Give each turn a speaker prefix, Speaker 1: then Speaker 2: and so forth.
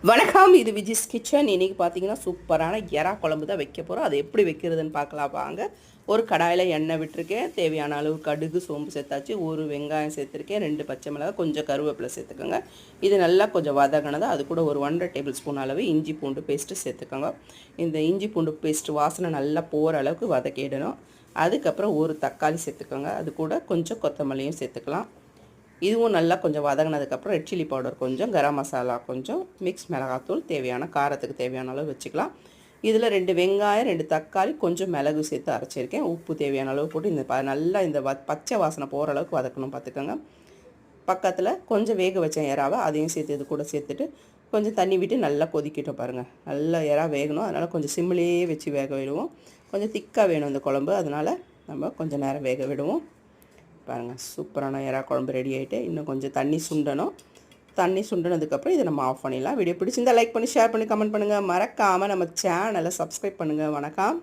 Speaker 1: வணக்கம், இது விஜிஸ் கிச்சன். இன்றைக்கி பார்த்தீங்கன்னா சூப்பரான எறா குழம்பு தான் வைக்க போகிறோம். அது எப்படி வைக்கிறதுன்னு பார்க்கலாம் வாங்க. ஒரு கடாயில் எண்ணெய் விட்டுருக்கேன். தேவையான அளவு கடுகு, சோம்பு சேர்த்தாச்சு. ஒரு வெங்காயம் சேர்த்துருக்கேன். 2 பச்சை மிளகாய், கொஞ்சம் கருவேப்பிலை சேர்த்துக்கோங்க. இது நல்லா கொஞ்சம் வதங்கினது. அது கூட ஒரு 1½ டேபிள் ஸ்பூன் அளவு இஞ்சி பூண்டு பேஸ்ட்டு சேர்த்துக்கோங்க. இந்த இஞ்சி பூண்டு பேஸ்ட்டு வாசனை நல்லா போகிற அளவுக்கு வதக்கிடணும். அதுக்கப்புறம் ஒரு தக்காளி சேர்த்துக்கோங்க. அது கூட கொஞ்சம் கொத்தமல்லியும் சேர்த்துக்கலாம். இதுவும் நல்லா கொஞ்சம் வதங்கினதுக்கப்புறம் ரெட் சில்லி பவுடர் கொஞ்சம், கரம் மசாலா கொஞ்சம், மிக்ஸ் மிளகாத்தூள் தேவையான காரத்துக்கு தேவையான அளவு வச்சுக்கலாம். இதில் 2 வெங்காயம், 2 தக்காளி, கொஞ்சம் மிளகு சேர்த்து அரைச்சிருக்கேன். உப்பு தேவையான அளவு போட்டு நல்லா இந்த பச்சை வாசனை போகிற அளவுக்கு வதக்கணும் பார்த்துக்கோங்க. பக்கத்தில் கொஞ்சம் வேக வச்ச எறாவை அதையும் சேர்த்து இது கூட சேர்த்துட்டு கொஞ்சம் தண்ணி விட்டு நல்லா கொதிக்கிட்டோம் பாருங்கள். நல்லா எறா வேகணும், அதனால் கொஞ்சம் சிம்மிலேயே வச்சு வேக விடுவோம். கொஞ்சம் திக்காக வேணும் இந்த குழம்பு, அதனால் நம்ம கொஞ்சம் நேரம் வேக விடுவோம். பாருங்கள், சூப்பரான எறா குழம்பு ரெடி ஆகிட்டு இன்னும் கொஞ்சம் தண்ணி சுண்டணும். தண்ணி சுண்டினதுக்கப்புறம் இதை நம்ம ஆஃப் பண்ணிடலாம். வீடியோ பிடிச்சிருந்தால் லைக் பண்ணி, ஷேர் பண்ணி, கமெண்ட் பண்ணுங்கள். மறக்காமல் நம்ம சேனலை சப்ஸ்கிரைப் பண்ணுங்கள். வணக்கம்.